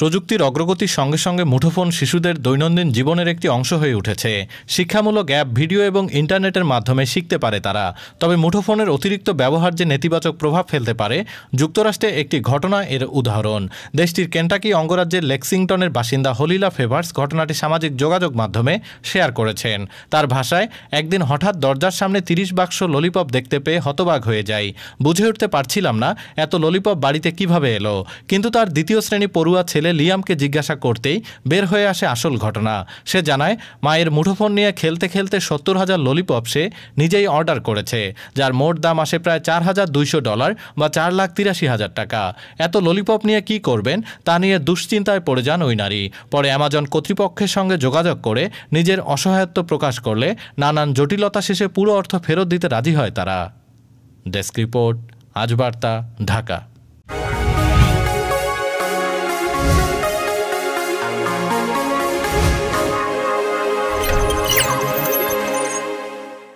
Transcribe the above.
প্রযুক্তির অগ্রগতির সঙ্গে সঙ্গে মুঠোফোন শিশুদের দৈনন্দিন জীবনের একটি অংশ হয়ে উঠেছে। শিক্ষামূলক অ্যাপ, ভিডিও এবং ইন্টারনেটের মাধ্যমে শিখতে পারে তারা। তবে মুঠোফোনের অতিরিক্ত ব্যবহার যে নেতিবাচক প্রভাব ফেলতে পারে, যুক্তরাষ্ট্রে একটি ঘটনা এর উদাহরণ। দেশটির কেন্টাকি অঙ্গরাজ্যের লেক্সিংটনের বাসিন্দা হলিলা ফেভার্স ঘটনাটি সামাজিক যোগাযোগ মাধ্যমে শেয়ার করেছেন। তার ভাষায়, একদিন হঠাৎ দরজার সামনে 30 বাক্স ললিপপ দেখতে পেয়ে হতবাক হয়ে যাই। বুঝে উঠতে পারছিলাম না এত ললিপপ বাড়িতে কিভাবে এলো। কিন্তু তার দ্বিতীয় শ্রেণী পড়ুয়া ছেলে লিয়ামকে জিজ্ঞাসা করতেই বের হয়ে আসে আসল ঘটনা। সে জানায়, মায়ের মুঠোফোন নিয়ে খেলতে খেলতে 70,000 ললিপপ সে নিজেই অর্ডার করেছে, যার মোট দাম আসে প্রায় $4,200 বা 4,83,000 টাকা। এত ললিপপ নিয়ে কি করবেন তা নিয়ে দুশ্চিন্তায় পড়ে যান ওই নারী। পরে অ্যামাজন কর্তৃপক্ষের সঙ্গে যোগাযোগ করে নিজের অসহায়ত্ব প্রকাশ করলে নানান জটিলতা শেষে পুরো অর্থ ফেরত দিতে রাজি হয় তারা। ডেস্ক রিপোর্ট, আজ বার্তা, ঢাকা।